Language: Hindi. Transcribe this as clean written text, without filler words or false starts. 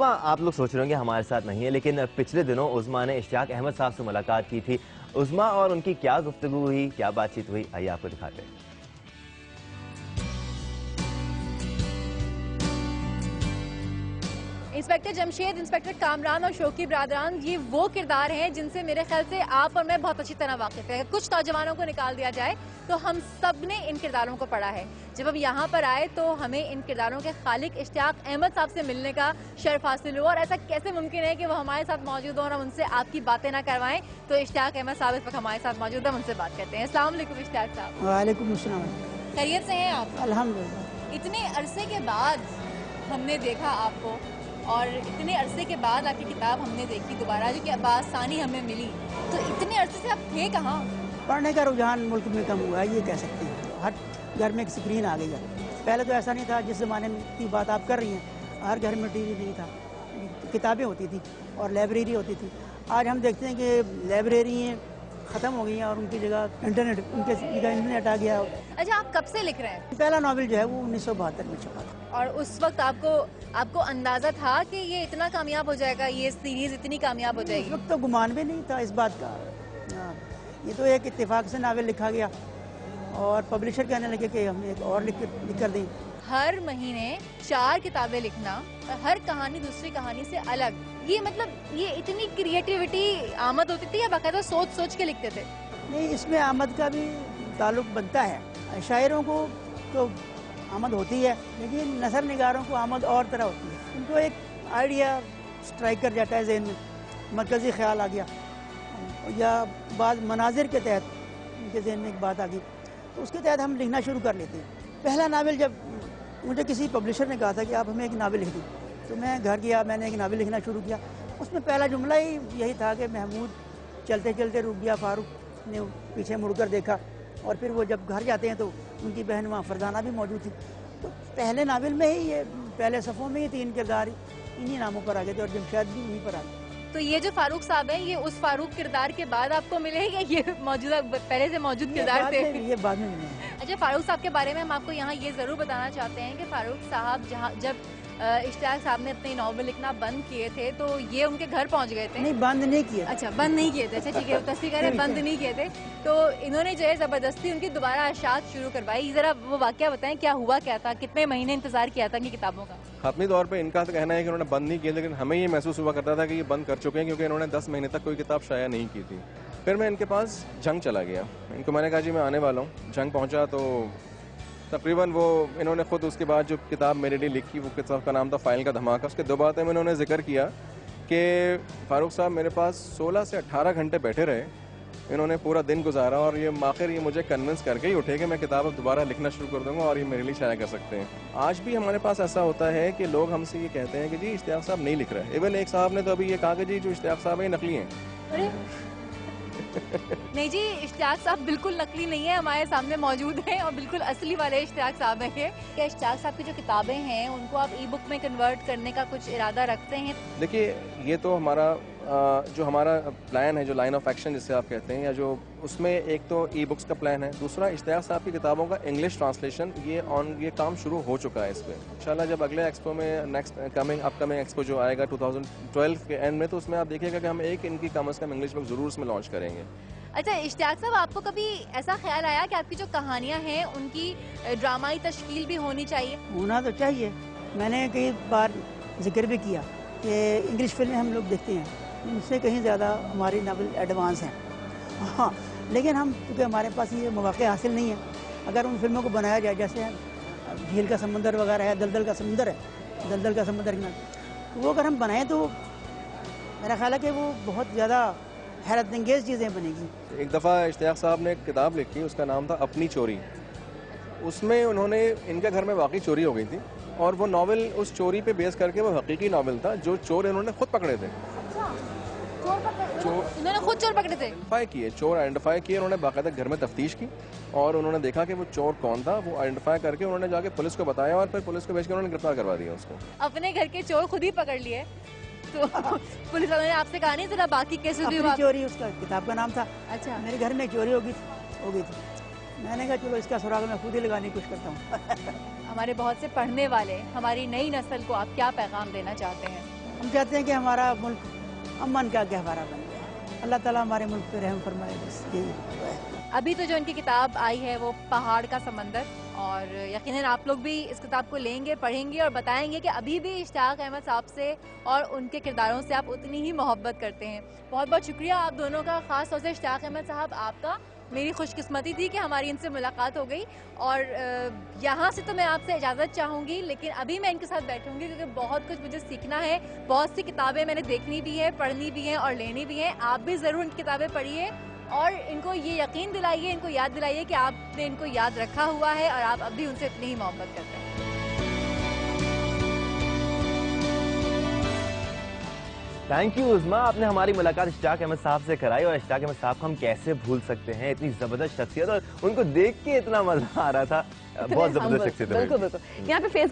उज़्मा, आप लोग सोच रहे होंगे हमारे साथ नहीं है, लेकिन पिछले दिनों उज़्मा ने इश्तियाक अहमद साहब से मुलाकात की थी। उज़्मा और उनकी क्या गुफ्तगू हुई, क्या बातचीत हुई, आइए आपको दिखाते हैं। इंस्पेक्टर जमशेद, इंस्पेक्टर कामरान और शौकी ब्रादरान, ये वो किरदार हैं जिनसे मेरे ख्याल से आप और मैं बहुत अच्छी तरह वाकिफ है। कुछ नौजवानों को निकाल दिया जाए तो हम सब ने इन किरदारों को पढ़ा है। जब हम यहाँ पर आए तो हमें इन किरदारों के खालिक इश्तियाक अहमद साहब से मिलने का शर्फ हासिल हुआ, और ऐसा कैसे मुमकिन है कि वो हमारे साथ मौजूद हों और हम उनसे आपकी बातें ना करवाएं। तो इश्तियाक अहमद साहब इस वक्त हमारे साथ मौजूद है, उनसे बात करते हैं। अस्सलाम वालेकुम इश्तियाक साहब। वालेकुम अस्सलाम। खैरियत से हैं आप? अल्हम्दुलिल्लाह। इतने अरसे के बाद हमने देखा आपको, और इतने अरसे के बाद आपकी किताब हमने देखी दोबारा, जो कि बासानी हमें मिली, तो इतने अरसे से आप थे कहाँ? पढ़ने का रुझान मुल्क में कम हुआ है, ये कह सकते हैं। हर घर में एक स्क्रीन आ गई है। पहले तो ऐसा नहीं था, जिस ज़माने की बात आप कर रही हैं, हर घर में टीवी नहीं था, किताबें होती थी और लाइब्रेरी होती थी। आज हम देखते हैं कि लाइब्रेरी ख़त्म हो गई हैं और उनकी जगह इंटरनेट, उनके जगह इंटरनेट आ गया। अच्छा, आप कब से लिख रहे हैं? पहला नावल जो है वो 1972 में छपा था। और उस वक्त आपको अंदाजा था कि ये इतना कामयाब हो जाएगा, ये सीरीज इतनी कामयाब हो जाएगी? उस वक्त तो गुमान भी नहीं था इस बात का। ये तो एक इत्तेफाक से नावल लिखा गया और पब्लिशर कहने लगे कि हम एक और लिख कर दें। हर महीने 4 किताबें लिखना, हर कहानी दूसरी कहानी से अलग, ये मतलब ये इतनी क्रिएटिविटी आमद होती थी या बाकायदा सोच सोच के लिखते थे? नहीं, इसमें आमद का भी ताल्लुक बनता है। शायरों को तो आमद होती है, लेकिन नसर निगारों को आमद और तरह होती है। उनको एक आइडिया स्ट्राइक कर जाता है जहन में, मरकज़ी ख्याल आ गया या बाद मनाजिर के तहत उनके जहन में एक बात आ गई, तो उसके तहत हम लिखना शुरू कर लेते हैं। पहला नावल जब मुझे किसी पब्लिशर ने कहा था कि आप हमें एक नावल लिख दें, तो मैं घर गया, मैंने एक नावल लिखना शुरू किया। उसमें पहला जुमला ही यही था कि महमूद चलते चलते रुक गया, फारूक ने पीछे मुड़कर देखा, और फिर वो जब घर जाते हैं तो उनकी बहन वहाँ फरजाना भी मौजूद थी। तो पहले नावल में ही ये पहले सफ़ों में ही 3 किरदार इन्हीं नामों पर आ गए थे और जमशेद भी वहीं पर आ गए। तो ये जो फारूक साहब हैं, ये उस फारूक किरदार के बाद आपको मिले हैं या ये मौजूदा पहले से मौजूद किरदार थे? ये बाद में मिले। अच्छा, फारूक साहब के बारे में हम आपको यहाँ ये ज़रूर बताना चाहते हैं कि फारूक साहब जब इश्तियाक साहब ने अपने नॉवल लिखना बंद किए थे तो ये उनके घर पहुँच गए थे? नहीं, बंद नहीं किए। अच्छा, बंद नहीं किए थे। अच्छा ठीक है, तस्वीर कह रहे हैं बंद नहीं किए थे। तो इन्होंने जो है ज़बरदस्ती उनकी दोबारा अशात शुरू करवाई। ज़रा वो वाक़या बताएं, क्या हुआ क्या था, कितने महीने इंतज़ार किया था इनकी किताबों का? अपनी तौर पे इनका तो कहना है कि उन्होंने बंद नहीं किया, लेकिन हमें ये महसूस हुआ करता था कि ये बंद कर चुके हैं, क्योंकि इन्होंने 10 महीने तक कोई किताब शाया नहीं की थी। फिर मैं इनके पास जंग चला गया, इनको मैंने कहा जी मैं आने वाला हूँ। जंग पहुँचा तो तकरीबन वो इन्होंने ख़ुद उसके बाद जो किताब मेरे लिए लिखी, वो किताब का नाम था फ़ाइल का धमाका। उसके 2 बातें में इन्होंने जिक्र किया कि फ़ारूक साहब मेरे पास 16 से 18 घंटे बैठे रहे, इन्होंने पूरा दिन गुजारा, और ये आखिर ये मुझे कन्विंस करके ही उठे कि मैं किताब अब दोबारा लिखना शुरू कर दूंगा और ये मेरे लिए शाया कर सकते हैं। आज भी हमारे पास ऐसा होता है कि लोग हमसे ये कहते हैं कि जी इश्तियाक साहब नहीं लिख रहे। इवन एक साहब ने तो अभी ये कहा कि जी जो इश्तियाक साहब है ये नकली हैं। अरे नहीं जी, इश्तियाक साहब बिल्कुल नकली नहीं है, हमारे सामने मौजूद हैं और बिल्कुल असली वाले इश्तियाक साहब हैं ये। क्या इश्तियाक साहब की जो किताबें हैं उनको आप ई बुक में कन्वर्ट करने का कुछ इरादा रखते हैं? देखिए, ये तो हमारा जो हमारा प्लान है, जो लाइन ऑफ एक्शन जिसे आप कहते हैं, या जो उसमें एक तो ई बुक्स का प्लान है, दूसरा इश्तियाक साहब की किताबों का इंग्लिश ट्रांसलेशन, ये काम शुरू हो चुका है इस पर। इंशाल्लाह जब अगले एक्सपो में नेक्स्ट अपकमिंग एक्सपो जो आएगा 2012 के एंड में, तो उसमें आप देखिएगा कि हम एक इनकी कम अज़ कम इंग्लिश बुक ज़रूर उसमें लॉन्च करेंगे। अच्छा इश्तियाक साहब, आपको कभी ऐसा ख्याल आया कि आपकी जो कहानियाँ हैं उनकी ड्रामाई तश्कील भी होनी चाहिए? होना तो चाहिए। मैंने कई बार जिक्र भी किया कि इंग्लिश फिल्में हम लोग देखते हैं, उनसे कहीं ज़्यादा हमारी नावल एडवांस हैं। हाँ, लेकिन हम क्योंकि हमारे पास ये मौक़े हासिल नहीं है, अगर उन फिल्मों को बनाया जाए, जैसे झील का समंदर वगैरह है, दलदल का समंदर है, दलदल का समंदर तो वो अगर हम बनाएं तो मेरा ख्याल है कि वो बहुत ज़्यादा हैरत अंगेज़ चीज़ें बनेगी। एक दफ़ा इश्तियाक साहब ने एक किताब लिखी, उसका नाम था अपनी चोरी। उसमें उन्होंने, इनके घर में वाकई चोरी हो गई थी, और वो नावल उस चोरी पे बेस करके वो हकीकी नावल था। जो चोर इन्होंने खुद पकड़े थे, इन्होंने खुद चोर पकड़े थे, चोर आइडेंटिफाई किए, उन्होंने बाकायदा घर में तफ्तीश की और उन्होंने देखा कि वो चोर कौन था। वो आइडेंटिफाई करके उन्होंने जाके पुलिस को बताया और फिर पुलिस को भेज कर उन्होंने गिरफ्तार करवा दिया उसको। अपने घर के चोर खुद ही पकड़ लिए। तो पुलिस वालों ने आपसे कहा नहीं जरा बाकी केसेस भी? चोरी उसका किताब का नाम था। अच्छा, मेरे घर में चोरी हो गई थी। मैंने कहा चलो इसका सुराग मैं खुद ही लगाने की कोशिश करता हूँ। हमारे बहुत से पढ़ने वाले, हमारी नई नस्ल को आप क्या पैगाम देना चाहते हैं? हम चाहते हैं कि हमारा मुल्क अमन का गहवारा बन जाए। अल्लाह ताला हमारे मुल्क पे रहम फरमाए, बस यही दुआ है। अभी तो जो इनकी किताब आई है वो पहाड़ का समंदर, और यकीनन आप लोग भी इस किताब को लेंगे, पढ़ेंगे और बताएंगे कि अभी भी इश्तियाक अहमद साहब से और उनके किरदारों से आप उतनी ही मोहब्बत करते हैं। बहुत बहुत शुक्रिया आप दोनों का, ख़ास तौर से इश्तियाक अहमद साहब आपका। मेरी खुशकिस्मती थी कि हमारी इनसे मुलाकात हो गई, और यहाँ से तो मैं आपसे इजाज़त चाहूँगी, लेकिन अभी मैं इनके साथ बैठूँगी क्योंकि बहुत कुछ मुझे सीखना है। बहुत सी किताबें मैंने देखनी भी है, पढ़नी भी हैं और लेनी भी हैं। आप भी ज़रूर इनकी किताबें पढ़िए और इनको ये यकीन दिलाइए, इनको याद दिलाइए कि आपने इनको याद रखा हुआ है और आप अब भी उनसे इतनी ही मोहब्बत करते हैं। थैंक यू उज़मा, आपने हमारी मुलाकात इश्तियाक अहमद साहब से कराई, और इश्तियाक अहमद साहब को हम कैसे भूल सकते हैं, इतनी ज़बरदस्त शख्सियत, और उनको देख के इतना मज़ा आ रहा था, बहुत ज़बरदस्त शख्सियत है। बिल्कुल बिल्कुल। यहाँ पे फेसबुक